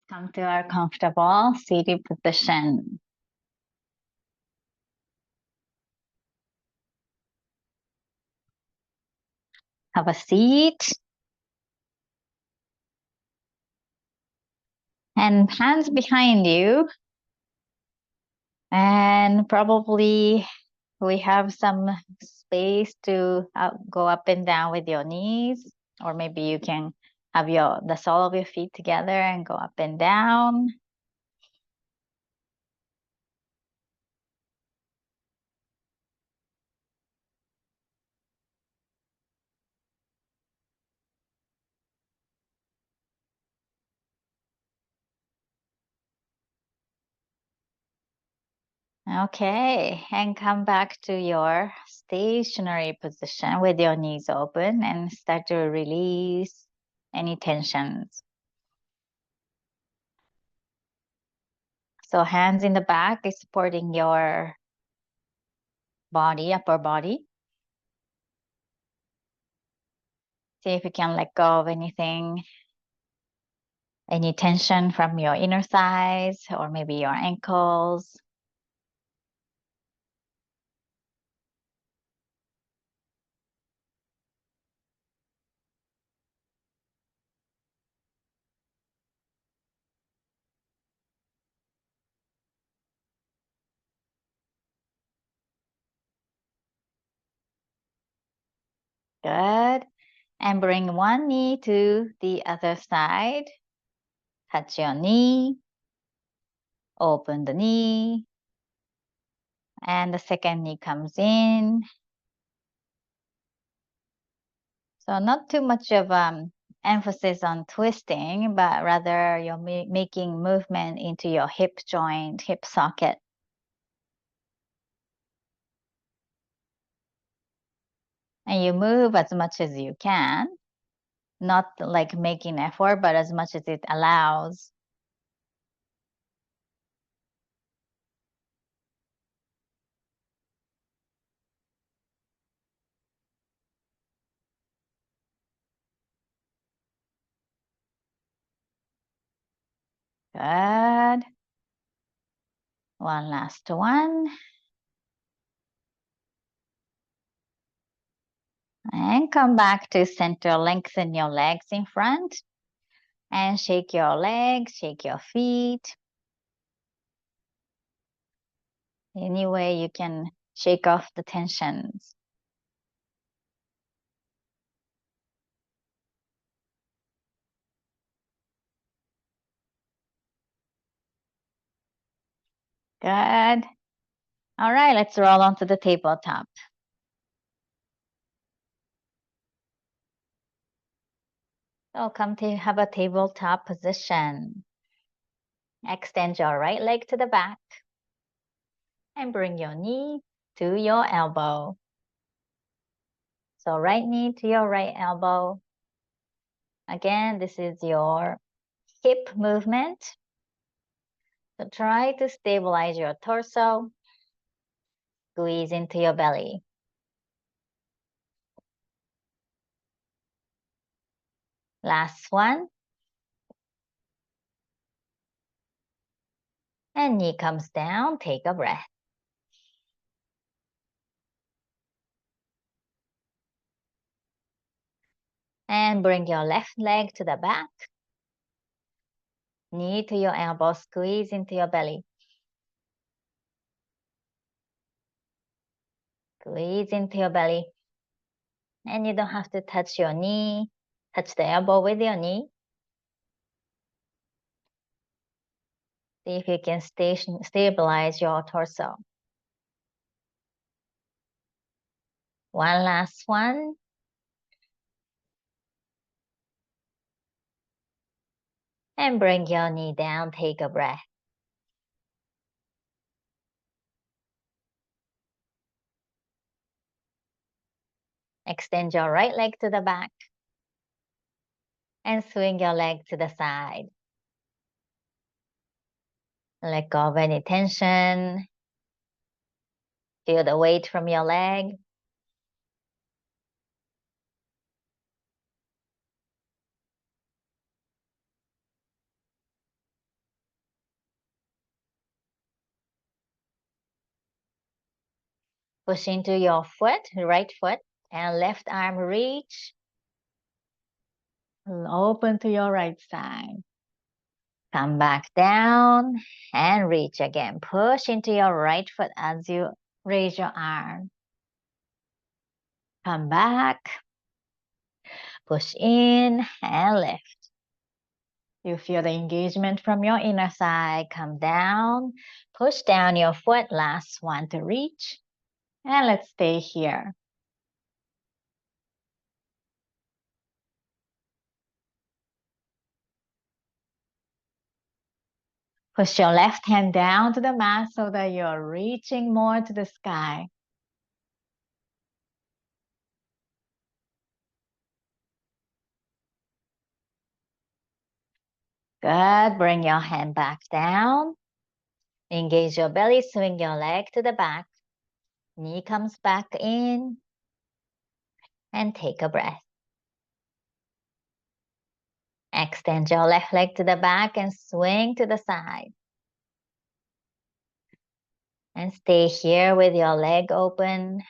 Come to our comfortable seated position. Have a seat. And hands behind you. And probably we have some space to go up and down with your knees. Or maybe you can have the sole of your feet together and go up and down. Okay, and come back to your stationary position with your knees open and start to release any tensions. So hands in the back is supporting your body, upper body. See if you can let go of anything, any tension from your inner thighs or maybe your ankles. Good. And bring one knee to the other side. Touch your knee. Open the knee. And the second knee comes in. So not too much of emphasis on twisting, but rather you're making movement into your hip joint, hip socket. And you move as much as you can, not like making effort, but as much as it allows. Good. One last one. And come back to center. Lengthen your legs in front. And shake your legs, shake your feet. Any way you can shake off the tensions. Good. All right, let's roll onto the tabletop. So come to have a tabletop position. Extend your right leg to the back and bring your knee to your elbow. So right knee to your right elbow. Again, this is your hip movement. So try to stabilize your torso. Squeeze into your belly. Last one. And knee comes down, take a breath. And bring your left leg to the back. Knee to your elbow, squeeze into your belly. Squeeze into your belly. And you don't have to touch your knee. Touch the elbow with your knee. See if you can stabilize your torso. One last one. And bring your knee down, take a breath. Extend your right leg to the back. And swing your leg to the side. Let go of any tension. Feel the weight from your leg. Push into your foot, right foot, and left arm reach. Open to your right side. Come back down and reach again. Push into your right foot as you raise your arm. Come back. Push in and lift. You feel the engagement from your inner side. Come down. Push down your foot. Last one to reach. And let's stay here. Push your left hand down to the mat so that you're reaching more to the sky. Good. Bring your hand back down. Engage your belly. Swing your leg to the back. Knee comes back in. And take a breath. Extend your left leg to the back and swing to the side. And stay here with your leg open.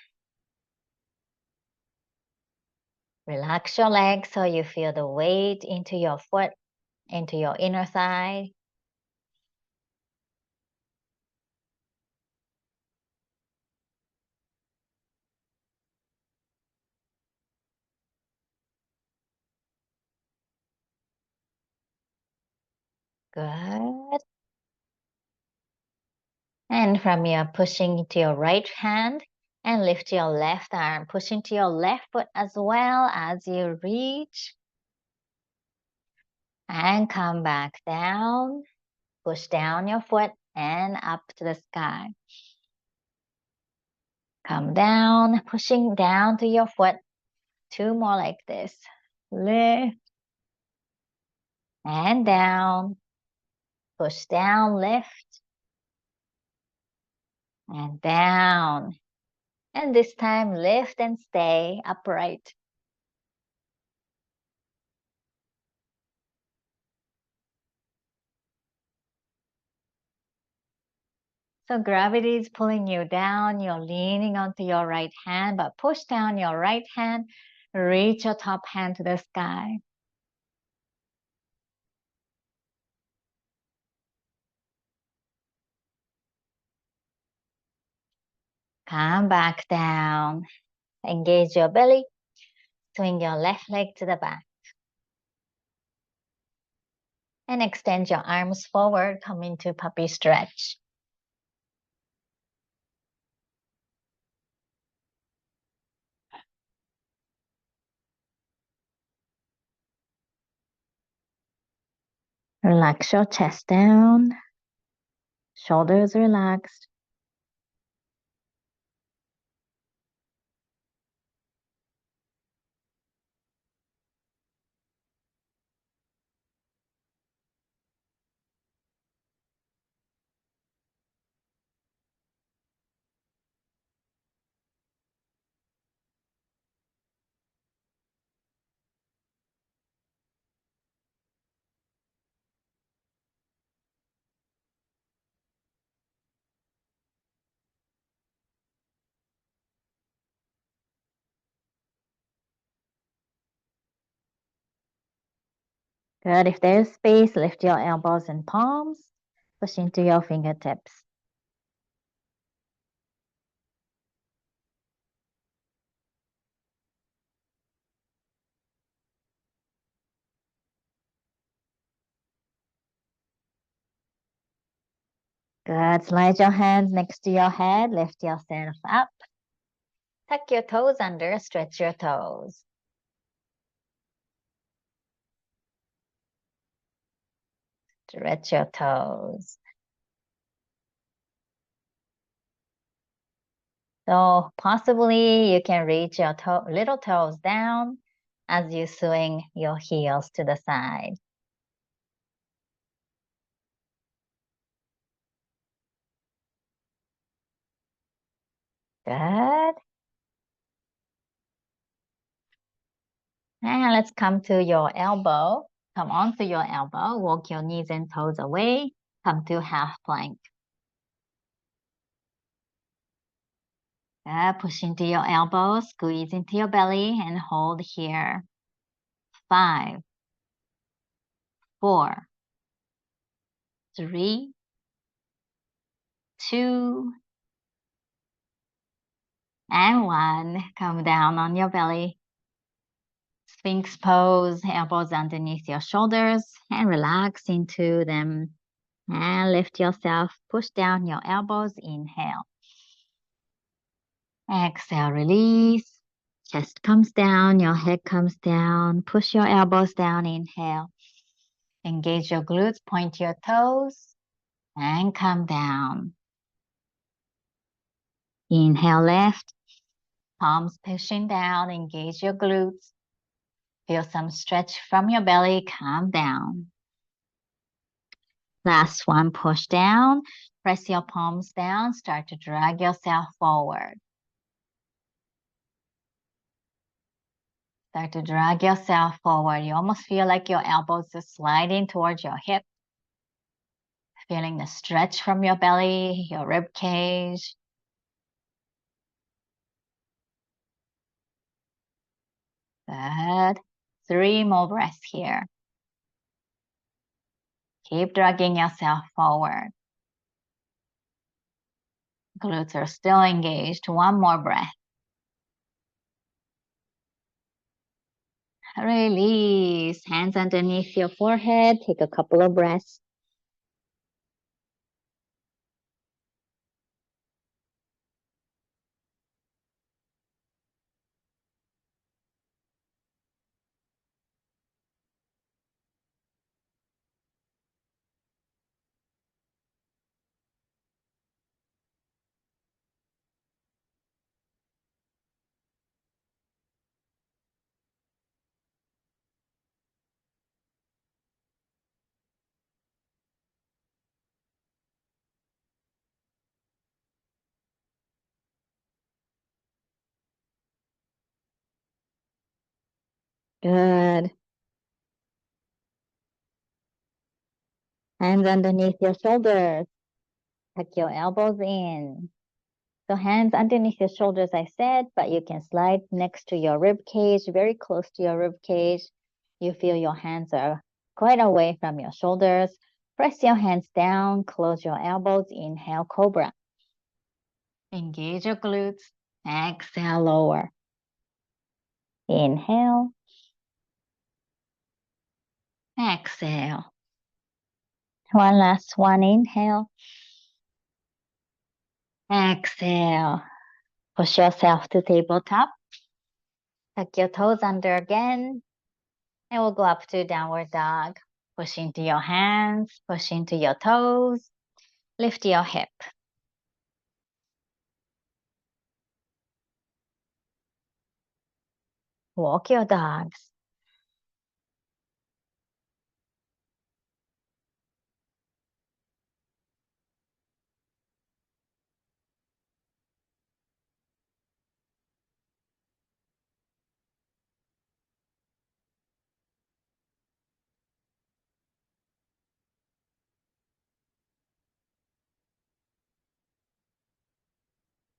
Relax your leg so you feel the weight into your foot, into your inner thigh. Good. And from here, pushing to your right hand and lift your left arm. Pushing to your left foot as well as you reach. And come back down. Push down your foot and up to the sky. Come down, pushing down to your foot. Two more like this. Lift. And down. Push down, lift. And down. And this time, lift and stay upright. So gravity is pulling you down. You're leaning onto your right hand, but push down your right hand. Reach your top hand to the sky. Come back down. Engage your belly. Swing your left leg to the back. And extend your arms forward. Come into puppy stretch. Relax your chest down. Shoulders relaxed. Good. If there's space, lift your elbows and palms. Push into your fingertips. Good. Slide your hands next to your head. Lift yourself up. Tuck your toes under. Stretch your toes. Stretch your toes. So possibly you can reach your little toes down as you swing your heels to the side. Good. And let's come to your elbow. Come onto your elbow. Walk your knees and toes away. Come to half plank. Good. Push into your elbows, squeeze into your belly, and hold here. 5, 4, 3, 2, and 1. Come down on your belly. Sphinx pose, elbows underneath your shoulders, and relax into them. And lift yourself, push down your elbows, inhale. Exhale, release. Chest comes down, your head comes down. Push your elbows down, inhale. Engage your glutes, point your toes, and come down. Inhale, lift. Palms pushing down, engage your glutes. Feel some stretch from your belly, come down. Last one, push down. Press your palms down, start to drag yourself forward. Start to drag yourself forward. You almost feel like your elbows are sliding towards your hip. Feeling the stretch from your belly, your rib cage. Good. 3 more breaths here. Keep dragging yourself forward. Glutes are still engaged. 1 more breath. Release. Hands underneath your forehead. Take a couple of breaths. Good. Hands underneath your shoulders. Tuck your elbows in. So hands underneath your shoulders, I said, but you can slide next to your rib cage, very close to your rib cage. You feel your hands are quite away from your shoulders. Press your hands down, close your elbows, inhale, cobra. Engage your glutes. Exhale, lower. Inhale. Exhale. One last one, inhale. Exhale. Push yourself to tabletop. Tuck your toes under again. And we'll go up to downward dog. Push into your hands, push into your toes. Lift your hip. Walk your dogs.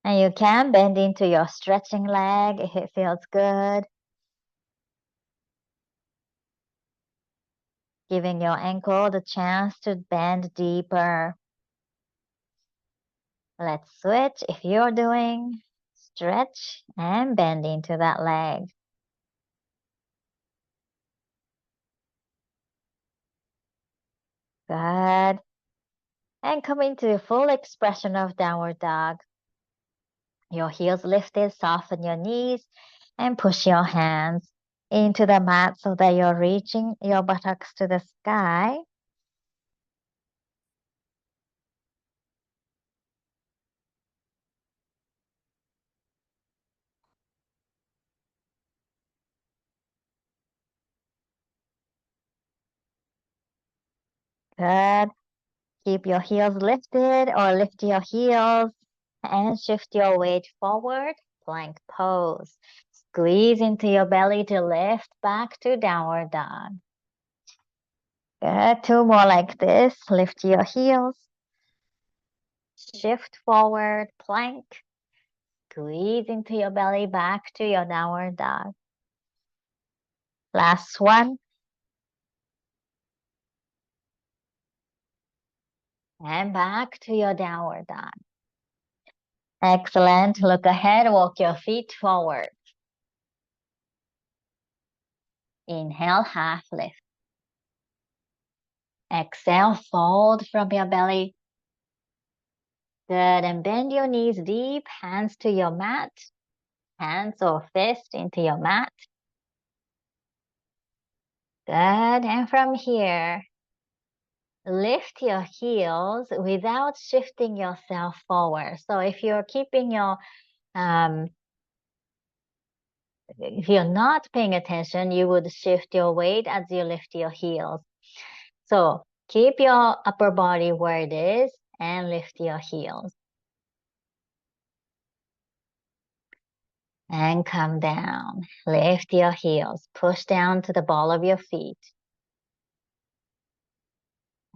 And you can bend into your stretching leg if it feels good. Giving your ankle the chance to bend deeper. Let's switch. If you're doing stretch and bend into that leg. Good. And come into full expression of downward dog. Your heels lifted, soften your knees, and push your hands into the mat so that you're reaching your buttocks to the sky. Good. Keep your heels lifted or lift your heels and shift your weight forward. Plank pose. Squeeze into your belly to lift back to downward dog. Good. 2 more like this. Lift your heels. Shift forward. Plank. squeeze into your belly, back to your downward dog. Last one. And back to your downward dog. Excellent. Look ahead, walk your feet forward. Inhale, half lift. Exhale, fold from your belly. Good, and bend your knees deep, hands to your mat. Hands or fist into your mat. Good, and from here, lift your heels without shifting yourself forward. So if you're keeping your, if you're not paying attention, you would shift your weight as you lift your heels. So keep your upper body where it is and lift your heels. And come down. Lift your heels. Push down to the ball of your feet.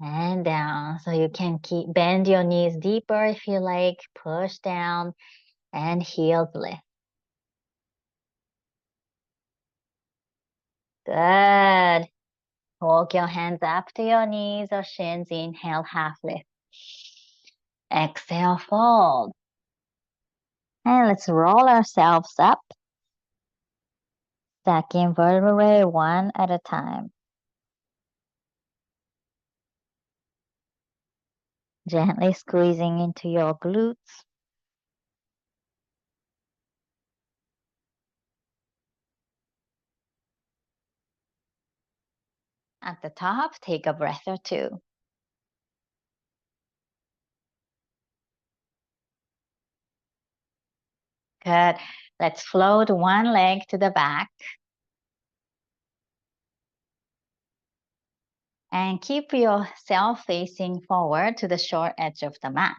And down. So you can bend your knees deeper if you like. Push down and heels lift. Good. Walk your hands up to your knees or shins. Inhale, half lift. Exhale, fold. And let's roll ourselves up. Stacking vertebrae one at a time. Gently squeezing into your glutes. At the top, take a breath or two. Good. Let's float one leg to the back. And keep yourself facing forward to the short edge of the mat.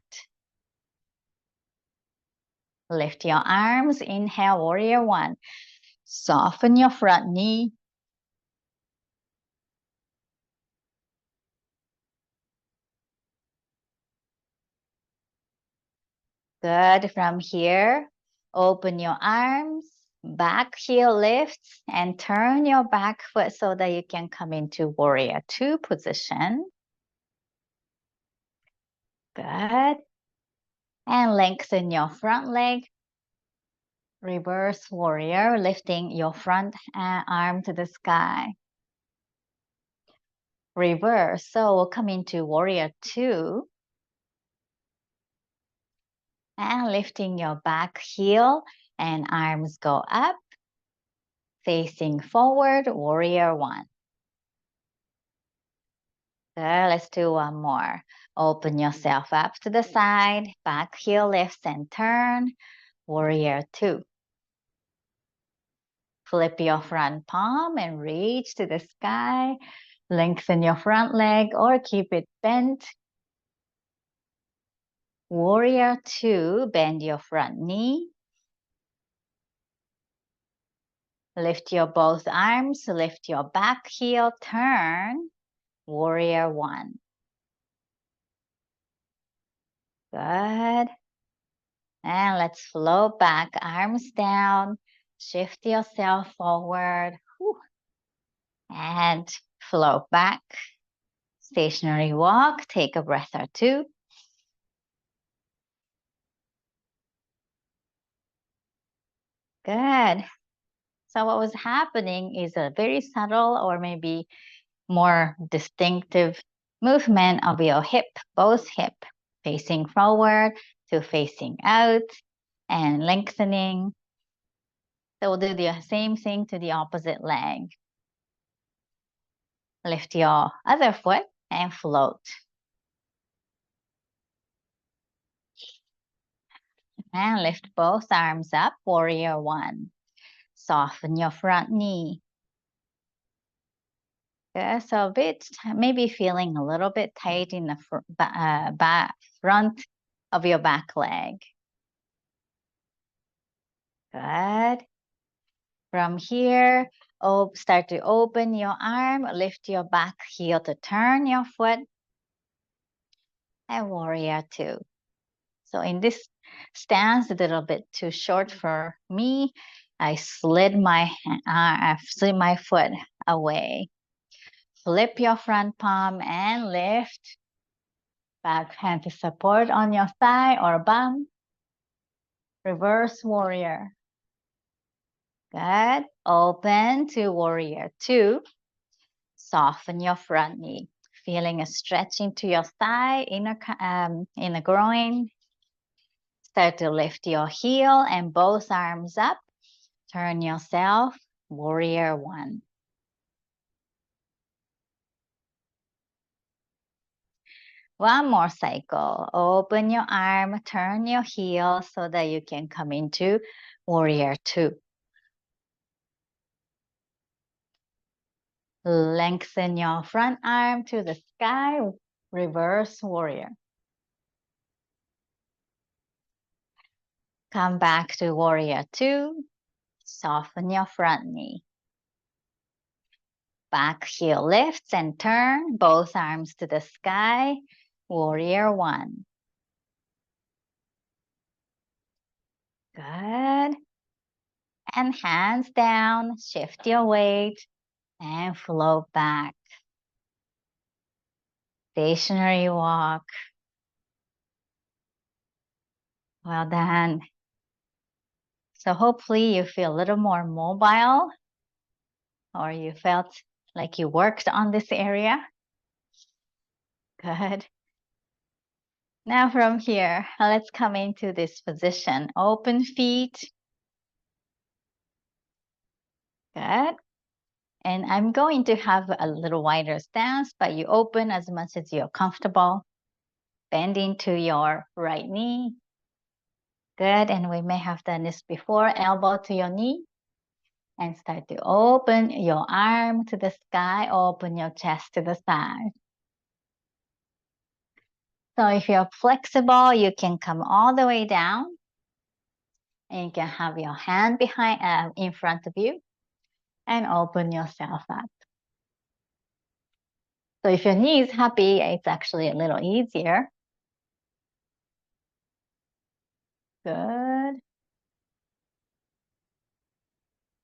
Lift your arms. Inhale, warrior one. Soften your front knee. Good. From here, open your arms. Back heel lifts and turn your back foot so that you can come into warrior two position. Good. And lengthen your front leg. Reverse warrior, lifting your front arm to the sky. Reverse, so we'll come into warrior two. And lifting your back heel and arms go up. Facing forward, warrior one. Good, let's do one more. Open yourself up to the side, back heel lifts and turn, warrior two. Flip your front palm and reach to the sky. Lengthen your front leg or keep it bent. Warrior two, bend your front knee. Lift your both arms, lift your back heel, turn. Warrior one. Good. And let's float back, arms down. Shift yourself forward. Whew. And float back. Stationary walk. Take a breath or two. Good. So what was happening is a very subtle or maybe more distinctive movement of your hip, both hip, facing forward to facing out and lengthening. So we'll do the same thing to the opposite leg. Lift your other foot and float. And lift both arms up, warrior one. Soften your front knee. Okay, so a bit, maybe feeling a little bit tight in the front of your back leg. Good. From here, start to open your arm, lift your back heel to turn your foot, and warrior two. So in this stance, a little bit too short for me. I slid my foot away. Flip your front palm and lift. Back hand to support on your thigh or bum. Reverse warrior. Good. Open to warrior 2. Soften your front knee. Feeling a stretch into your thigh, inner groin. Start to lift your heel and both arms up. Turn yourself, warrior 1. One more cycle. Open your arm, turn your heel so that you can come into warrior 2. Lengthen your front arm to the sky, reverse warrior. Come back to warrior 2. Soften your front knee. Back heel lifts and turn, both arms to the sky, warrior 1. Good. And hands down, shift your weight and float back. Stationary walk. Well done. So hopefully you feel a little more mobile, or you felt like you worked on this area. Good. Now from here, let's come into this position. Open feet. Good. And I'm going to have a little wider stance, but you open as much as you're comfortable. Bend into your right knee. Good. And we may have done this before. Elbow to your knee. And start to open your arm to the sky. Open your chest to the side. So if you're flexible, you can come all the way down. And you can have your hand behind, in front of you. And open yourself up. So if your knee is happy, it's actually a little easier. Good.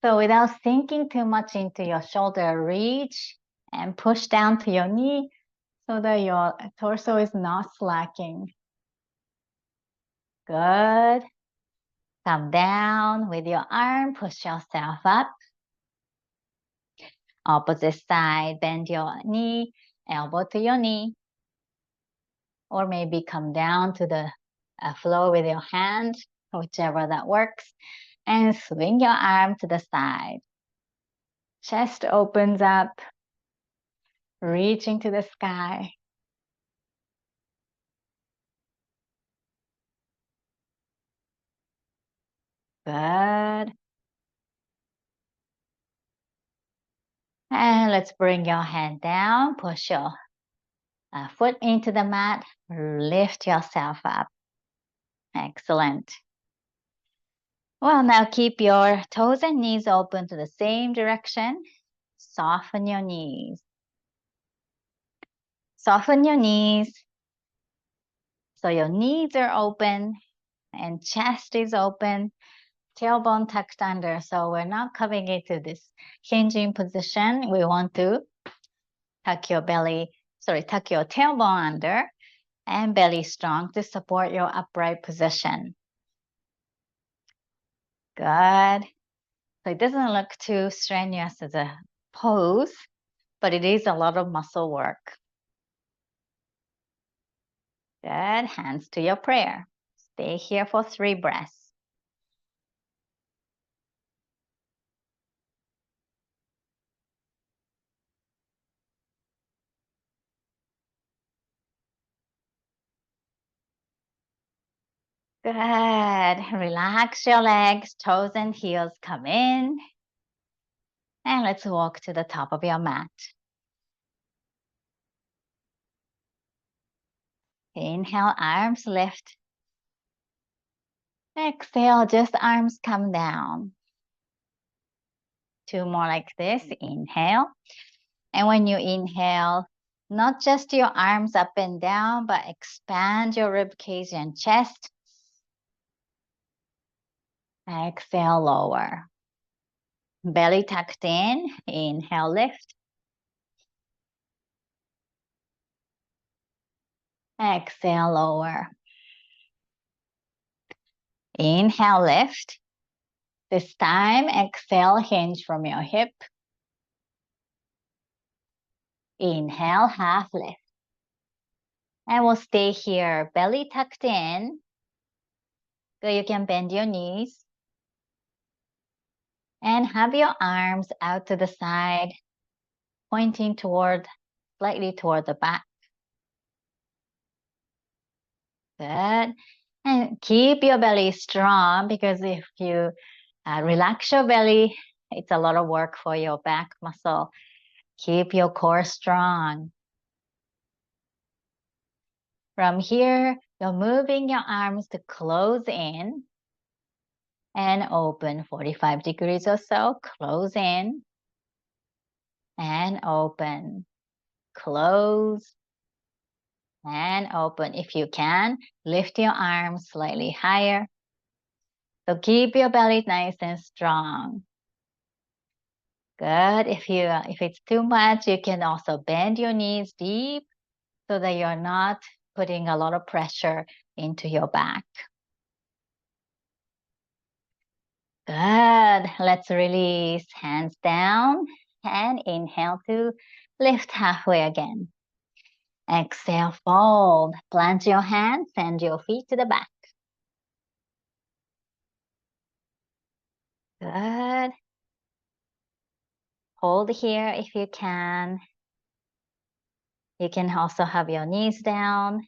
So without sinking too much into your shoulder, reach and push down to your knee so that your torso is not slacking. Good. Come down with your arm, push yourself up. Opposite side, bend your knee, elbow to your knee. Or maybe come down to the floor with your hand, whichever that works. And swing your arm to the side. Chest opens up, reaching to the sky. Good. And let's bring your hand down, push your foot into the mat, lift yourself up. Excellent. Well, now keep your toes and knees open to the same direction. Soften your knees. Soften your knees. So your knees are open and chest is open. Tailbone tucked under. So we're not coming into this hinging position. We want to tuck your tailbone under and belly strong to support your upright position. Good. So it doesn't look too strenuous as a pose, but it is a lot of muscle work. Good. Hands to your prayer. Stay here for 3 breaths. Good. Relax your legs, toes and heels come in. And let's walk to the top of your mat. Inhale, arms lift. Exhale, just arms come down. 2 more like this. Inhale. And when you inhale, not just your arms up and down, but expand your rib cage and chest. Exhale, lower. Belly tucked in. Inhale, lift. Exhale, lower. Inhale, lift. This time, exhale, hinge from your hip. Inhale, half lift. And we'll stay here, belly tucked in. So you can bend your knees. And have your arms out to the side, pointing slightly toward the back. Good. And keep your belly strong, because if you relax your belly, it's a lot of work for your back muscle. Keep your core strong. From here, you're moving your arms to close in and open 45 degrees or so. Close in and open. Close and open. If you can, lift your arms slightly higher. So keep your belly nice and strong. Good. If it's too much, you can also bend your knees deep so that you're not putting a lot of pressure into your back. Good. Let's release. Hands down and inhale to lift halfway again. Exhale, fold. Plant your hands, send your feet to the back. Good. Hold here if you can. You can also have your knees down.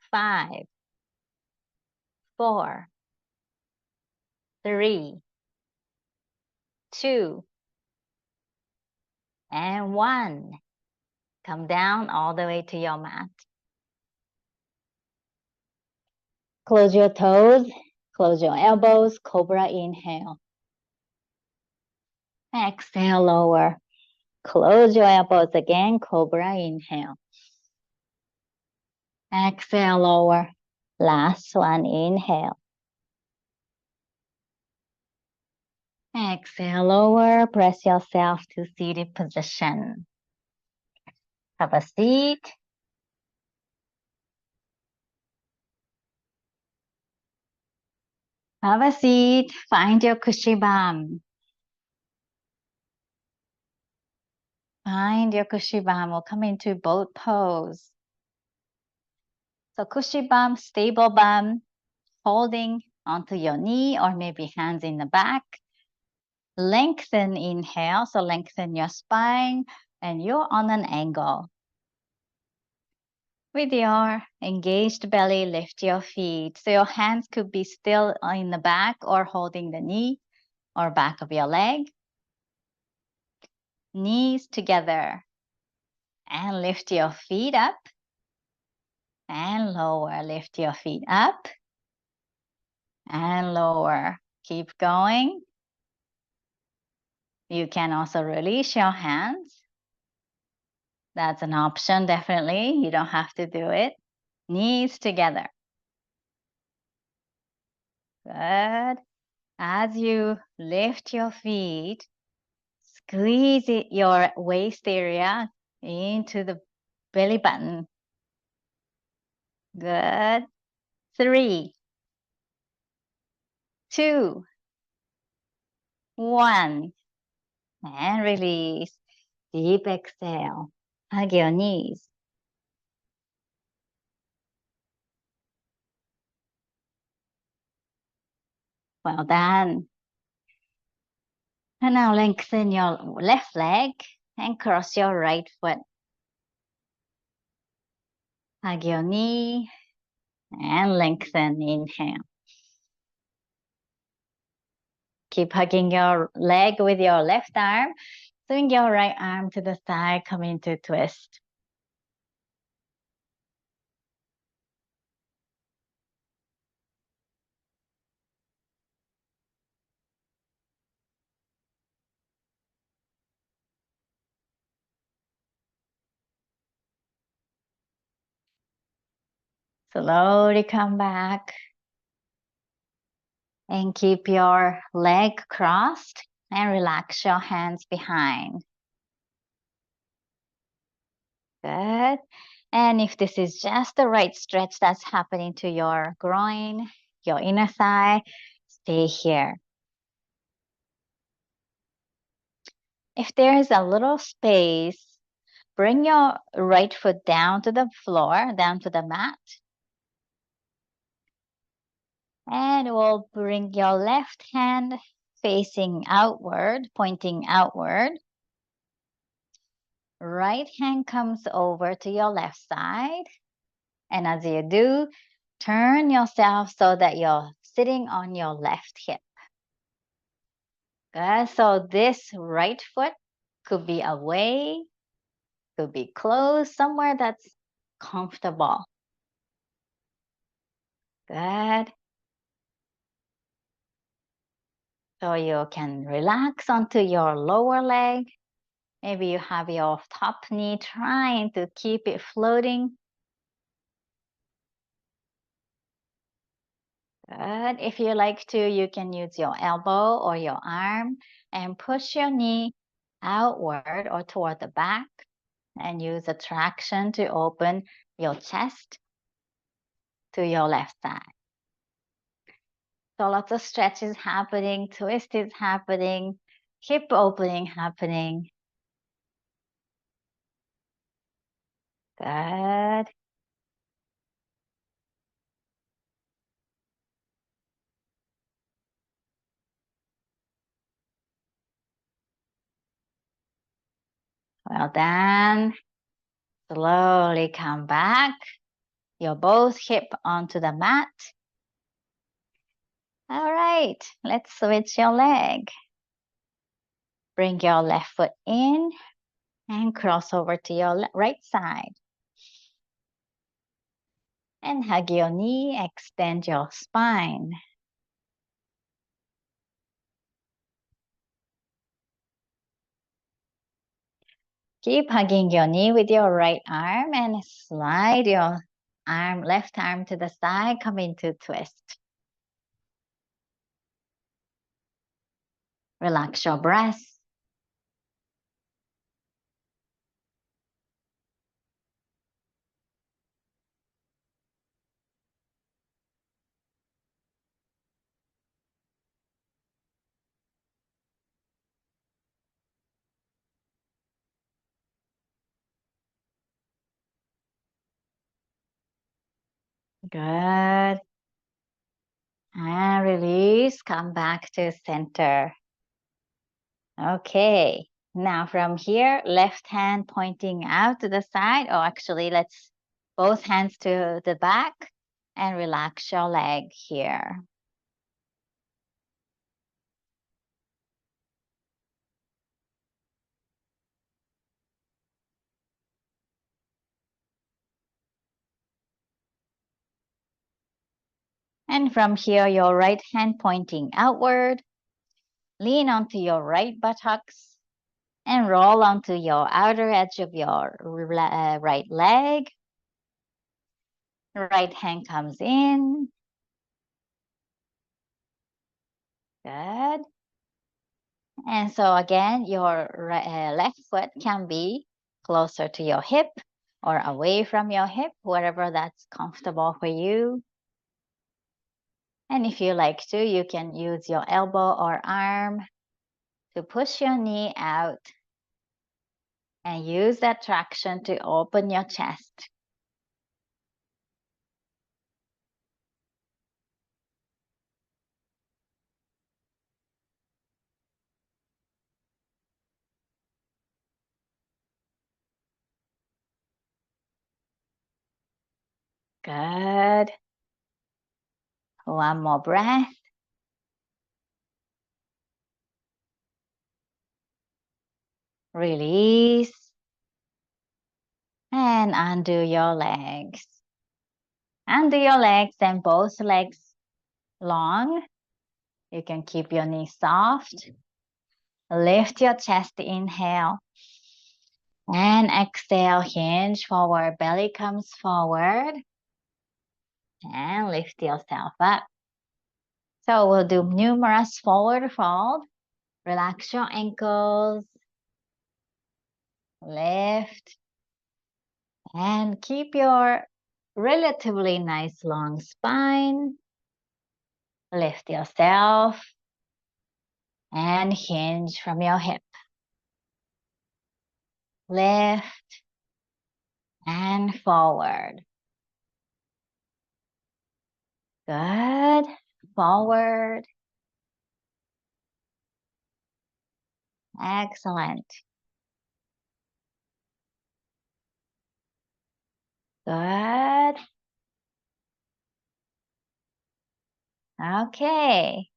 5, 4, 3, 2, and 1. Come down all the way to your mat. Close your toes, close your elbows, cobra inhale. Exhale, lower. Close your elbows again, cobra inhale. Exhale, lower. Last one, inhale. Exhale, lower. Press yourself to seated position. Have a seat. Have a seat. Find your cushy bum. Find your cushy bum. We'll come into boat pose. So cushy bum, stable bum, holding onto your knee or maybe hands in the back. Lengthen, inhale. So lengthen your spine and you're on an angle. With your engaged belly, lift your feet. So your hands could be still in the back or holding the knee or back of your leg. Knees together. And lift your feet up. And lower. Lift your feet up. And lower. Keep going. You can also release your hands. That's an option, definitely. You don't have to do it. Knees together. Good. As you lift your feet, squeeze your waist area into the belly button. Good. 3, 2, 1. And release. Deep exhale. Hug your knees. Well done. And now lengthen your left leg and cross your right foot. Hug your knee and lengthen. Inhale. Keep hugging your leg with your left arm. Swing your right arm to the side, come into twist. Slowly come back. And keep your leg crossed and relax your hands behind. Good. And if this is just the right stretch that's happening to your groin, your inner thigh, stay here. If there is a little space, bring your right foot down to the floor, down to the mat. And we'll bring your left hand facing outward, pointing outward. Right hand comes over to your left side. And as you do, turn yourself so that you're sitting on your left hip. Good. So this right foot could be away, could be close, somewhere that's comfortable. Good. So you can relax onto your lower leg. Maybe you have your top knee trying to keep it floating. Good. If you like to, you can use your elbow or your arm and push your knee outward or toward the back and use a traction to open your chest to your left side. So lots of stretches happening, twist is happening, hip opening happening. Good. Well done. Slowly come back. Your both hip onto the mat. All right, let's switch your leg. Bring your left foot in and cross over to your right side. And hug your knee, extend your spine. Keep hugging your knee with your right arm and slide your left arm to the side, come into twist. Relax your breath. Good. And release, come back to center. Okay, now from here, left hand pointing out to the side, or actually let's both hands to the back and relax your leg here. And from here, your right hand pointing outward, lean onto your right buttocks and roll onto your outer edge of your right leg. Right hand comes in. Good. And so again, your left foot can be closer to your hip or away from your hip, wherever that's comfortable for you. And if you like to, you can use your elbow or arm to push your knee out and use that traction to open your chest. Good. One more breath. Release. And undo your legs. Undo your legs and both legs long. You can keep your knees soft. Lift your chest, inhale. And exhale, hinge forward, belly comes forward. And lift yourself up. So we'll do numerous forward fold. Relax your ankles. Lift. And keep your relatively nice long spine. Lift yourself. And hinge from your hip. Lift. And forward. Good. Forward. Excellent. Good. Okay.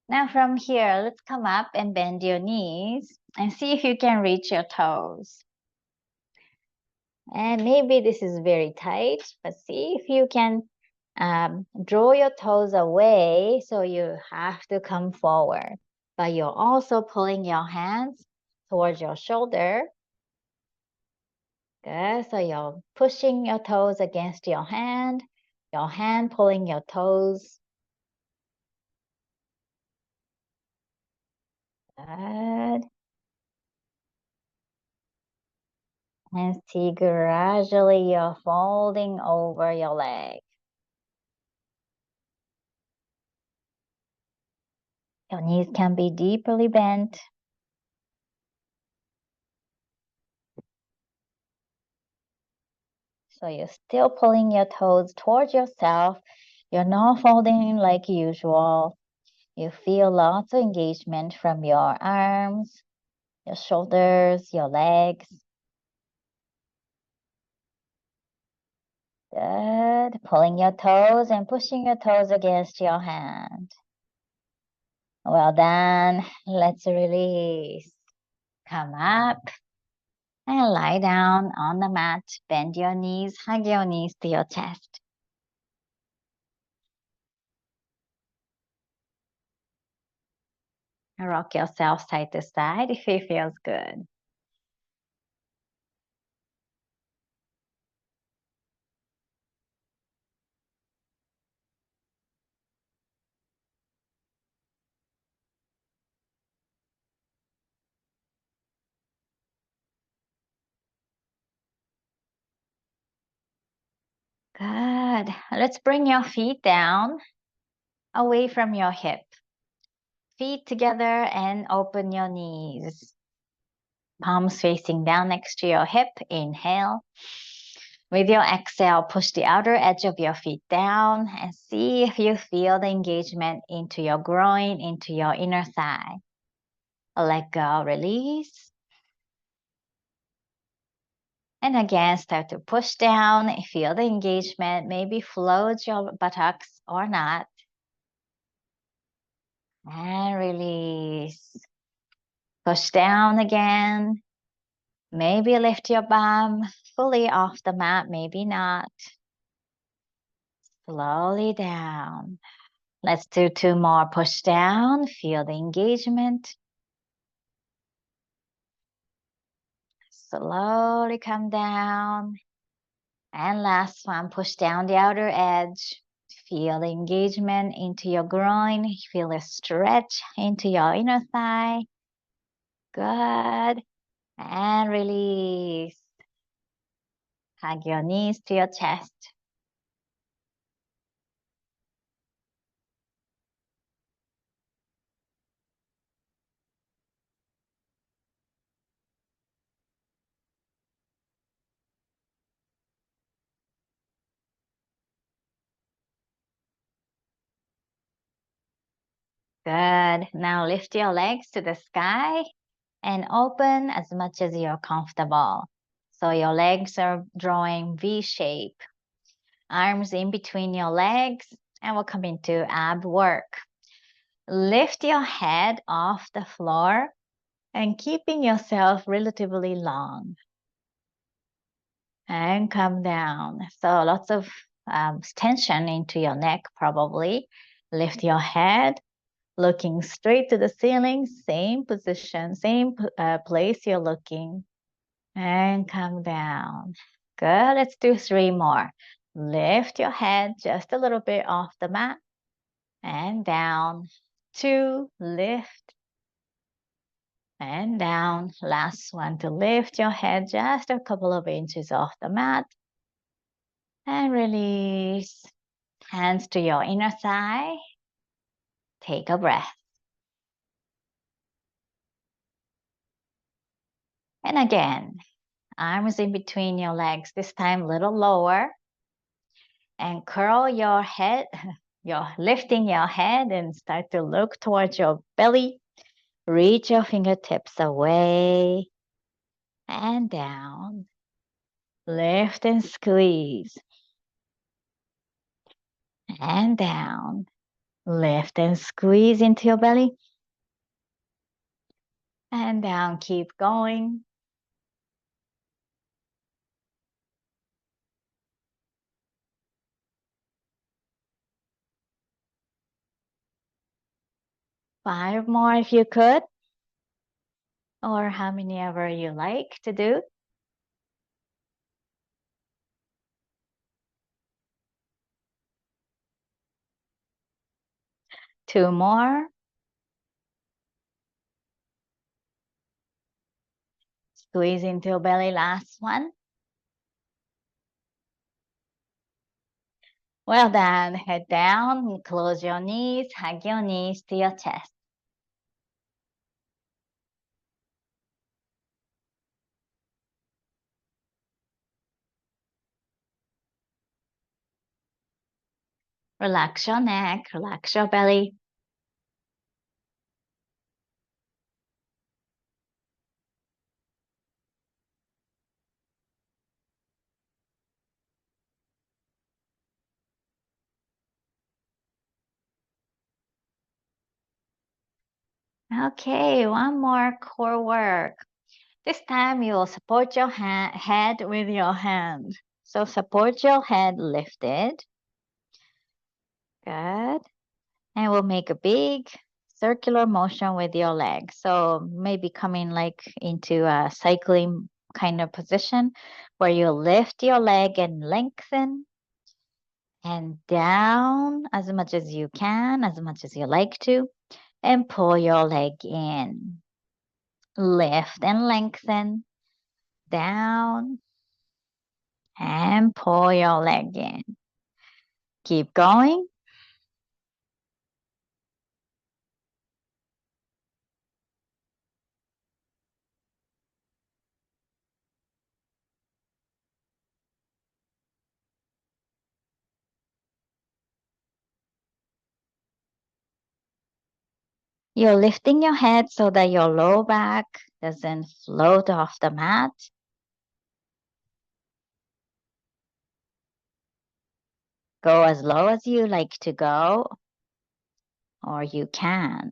Now from here, let's come up and bend your knees and see if you can reach your toes. And maybe this is very tight, but see if you can draw your toes away so you have to come forward. But you're also pulling your hands towards your shoulder. Good, so you're pushing your toes against your hand pulling your toes. Good. And see gradually you're folding over your leg. Your knees can be deeply bent. So you're still pulling your toes towards yourself. You're not folding like usual. You feel lots of engagement from your arms, your shoulders, your legs. Good. Pulling your toes and pushing your toes against your hand. Well done. Let's release. Come up and lie down on the mat. Bend your knees, hug your knees to your chest. Rock yourself side to side if it feels good. Good. Let's bring your feet down, away from your hip. Feet together and open your knees. Palms facing down next to your hip. Inhale. With your exhale, push the outer edge of your feet down and see if you feel the engagement into your groin, into your inner thigh. Let go, release. And again, start to push down. Feel the engagement. Maybe float your buttocks or not. And release. Push down again. Maybe lift your bum fully off the mat, maybe not. Slowly down. Let's do 2 more. Push down. Feel the engagement. Slowly come down. And last one, push down the outer edge. Feel the engagement into your groin. Feel a stretch into your inner thigh. Good. And release. Hug your knees to your chest. Good. Now lift your legs to the sky and open as much as you're comfortable. So your legs are drawing V shape. Arms in between your legs, and we'll come into ab work. Lift your head off the floor and keeping yourself relatively long. And come down. So lots of tension into your neck probably. Lift your head, looking straight to the ceiling, same position, same place you're looking. And come down. Good, let's do 3 more. Lift your head just a little bit off the mat and down. 2, lift and down. Last one to lift your head just a couple of inches off the mat and release. Hands to your inner thigh. Take a breath. And again, arms in between your legs, this time a little lower. And curl your head. You're lifting your head and start to look towards your belly. Reach your fingertips away and down. Lift and squeeze. And down. Lift and squeeze into your belly. And down. Keep going. Five more if you could. Or how many ever you like to do. Two more. Squeeze into your belly. Last one. Well done. Head down. Close your knees. Hug your knees to your chest. Relax your neck. Relax your belly. Okay, one more core work. This time you will support your head with your hand. So support your head lifted. Good. And we'll make a big circular motion with your leg. So maybe coming like into a cycling kind of position where you lift your leg and lengthen and down as much as you can, as much as you like to, and pull your leg in. Lift and lengthen, down, and pull your leg in. Keep going. You're lifting your head so that your low back doesn't float off the mat. Go as low as you like to go, or you can.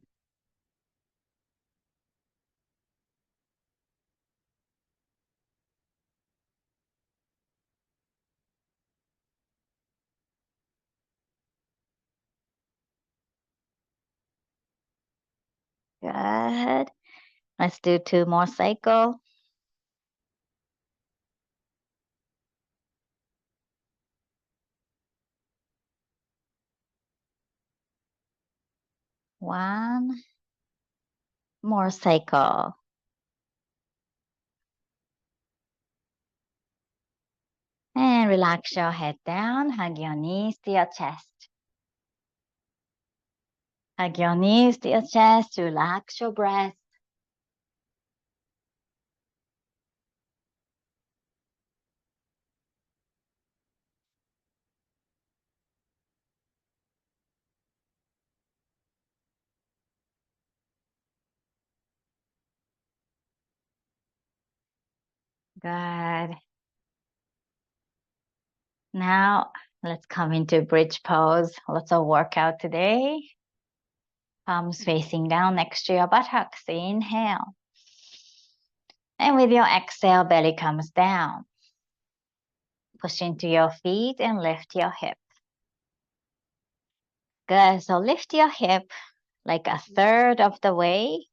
Good. Let's do 2 more cycles. One more cycle. And relax your head down. Hug your knees to your chest. Hug your knees to your chest. Relax your breath. Good. Now let's come into bridge pose. Lots of workout today. Palms facing down next to your buttocks. Inhale. And with your exhale, belly comes down. Push into your feet and lift your hip. Good. So lift your hip like a third of the way.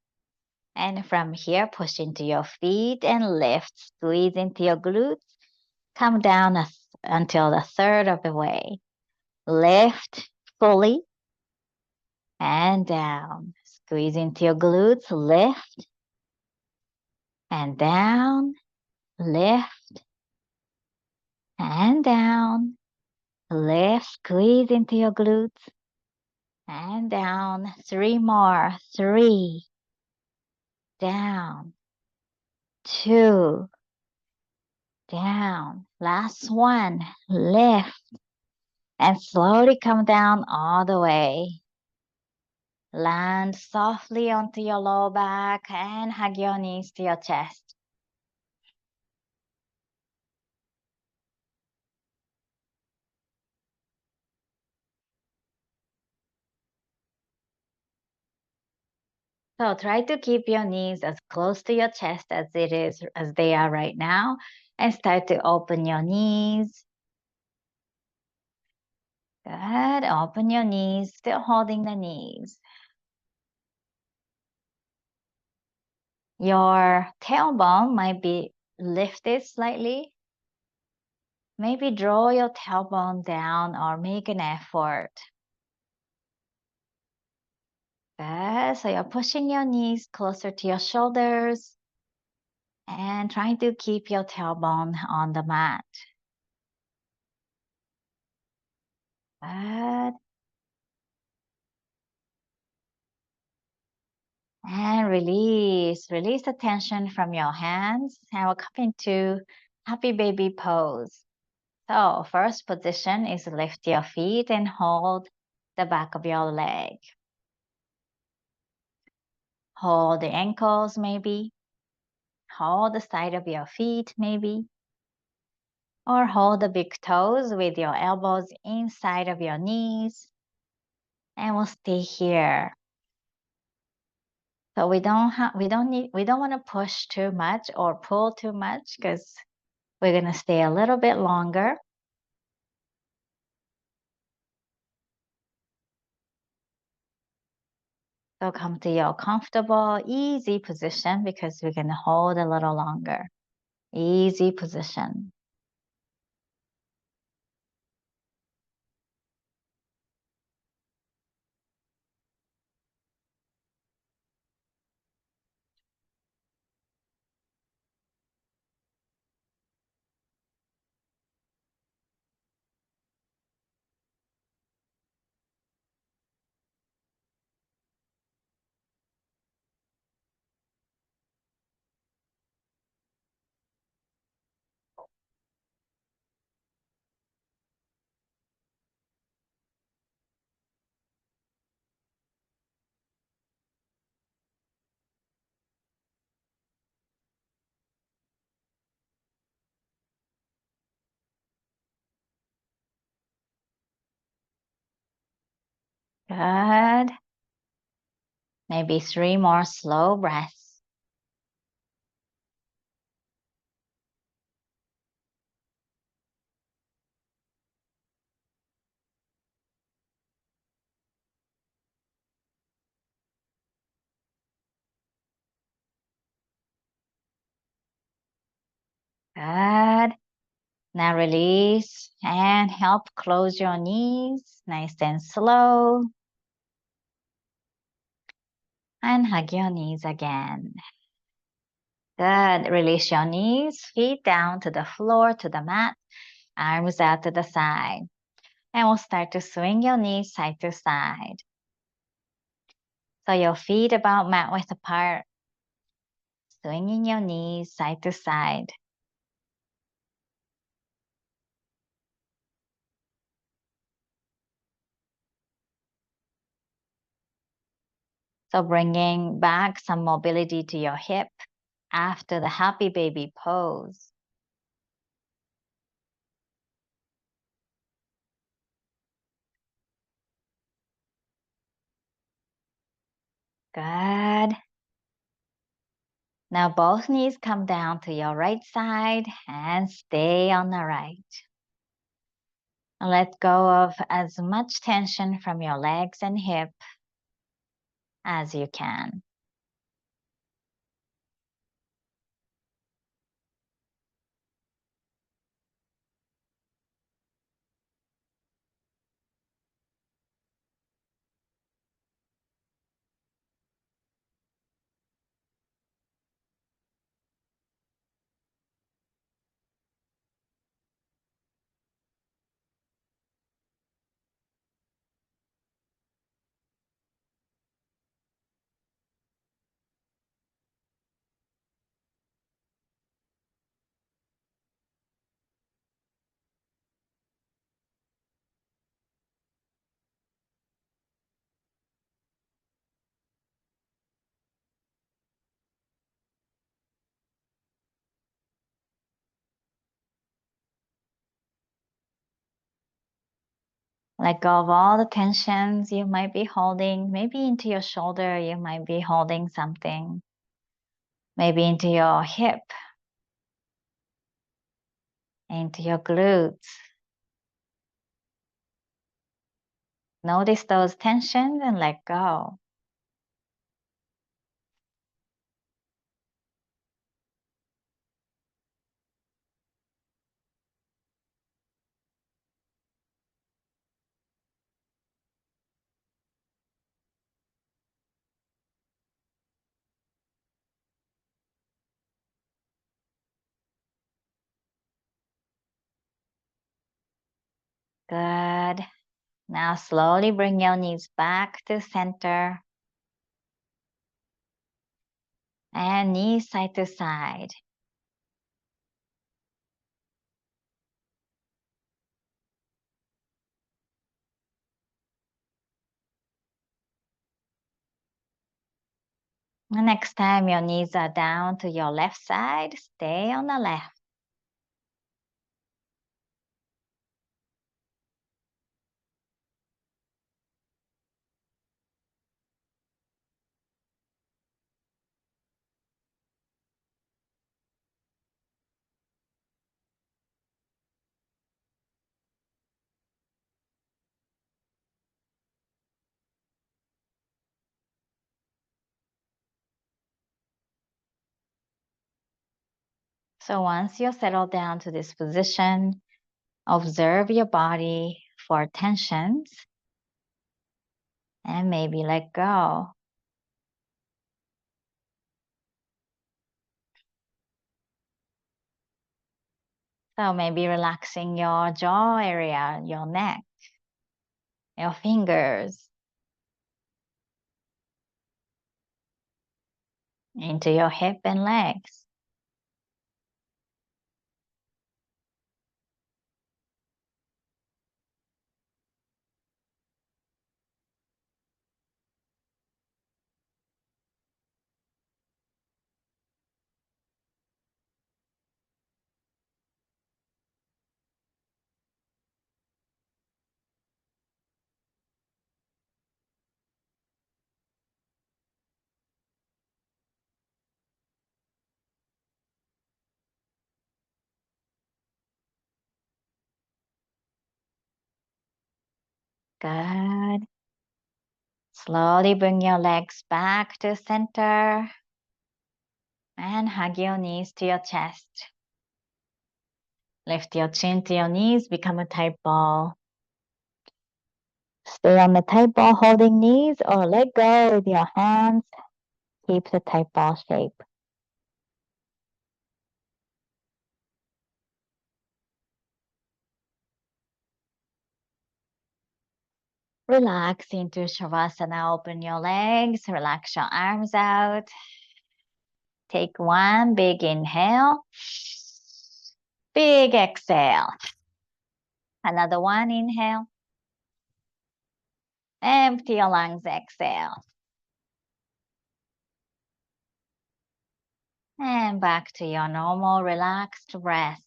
And from here, push into your feet and lift. Squeeze into your glutes. Come down until the third of the way. Lift fully. and down. Squeeze into your glutes, lift and down, lift and down, lift, squeeze into your glutes and down. 3 more, 3, down, 2, down. Last one, lift and slowly come down all the way. Land softly onto your lower back and hug your knees to your chest. So try to keep your knees as close to your chest as they are right now, and start to open your knees. Good. Open your knees, still holding the knees. Your tailbone might be lifted slightly. Maybe draw your tailbone down or make an effort. Good. So you're pushing your knees closer to your shoulders and trying to keep your tailbone on the mat. Good. And release. Release the tension from your hands. And we'll come into happy baby pose. So first position is lift your feet and hold the back of your leg. Hold the ankles maybe. Hold the side of your feet maybe. Or hold the big toes with your elbows inside of your knees. And we'll stay here. So we don't want to push too much or pull too much, because we're going to stay a little bit longer. So come to your comfortable, easy position, because we're going to hold a little longer. Easy position. Good. Maybe 3 more slow breaths. Good. Now release and help close your knees, nice and slow. And hug your knees again. Good. Release your knees, feet down to the floor, to the mat, arms out to the side. And we'll start to swing your knees side to side. So your feet about mat width apart, swinging your knees side to side. So bringing back some mobility to your hip after the happy baby pose. Good. Now both knees come down to your right side and stay on the right. Let go of as much tension from your legs and hip as you can. Let go of all the tensions you might be holding. Maybe into your shoulder, you might be holding something. Maybe into your hip, into your glutes. Notice those tensions and let go. Good. Now slowly bring your knees back to center. And knees side to side. The next time your knees are down to your left side, stay on the left. So once you're settled down to this position, observe your body for tensions and maybe let go. So maybe relaxing your jaw area, your neck, your fingers, into your hip and legs. Good. Slowly bring your legs back to center and hug your knees to your chest. Lift your chin to your knees, become a tight ball. Stay on the tight ball holding knees or let go with your hands. Keep the tight ball shape. Relax into Shavasana. Open your legs. Relax your arms out. Take one big inhale. Big exhale. Another one inhale. Empty your lungs. Exhale. And back to your normal relaxed breath.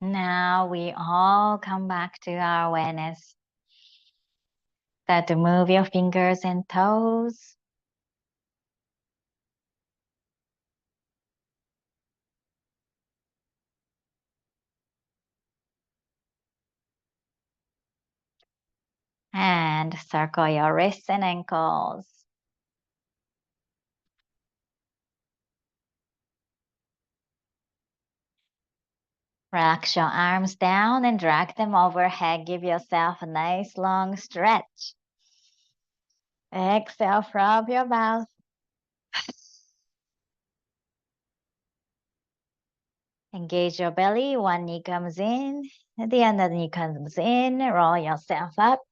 Now we all come back to our awareness. Start to move your fingers and toes. And circle your wrists and ankles. Relax your arms down and drag them overhead. Give yourself a nice long stretch. Exhale from your mouth. Engage your belly. One knee comes in, the other knee comes in. Roll yourself up.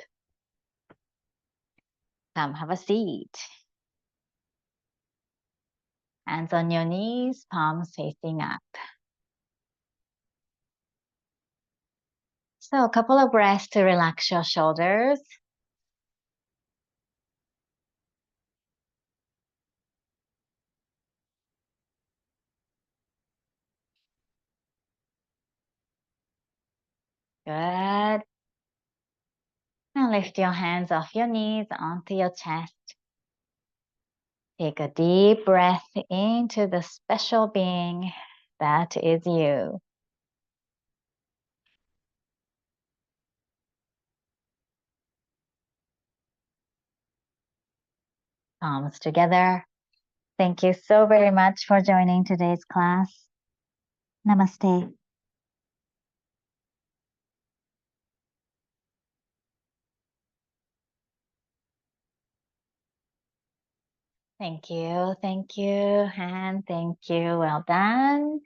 Come have a seat. Hands on your knees, palms facing up. So a couple of breaths to relax your shoulders. Good. Now lift your hands off your knees onto your chest. Take a deep breath into the special being that is you. Palms together. Thank you so very much for joining today's class. Namaste. Thank you, and thank you. Well done.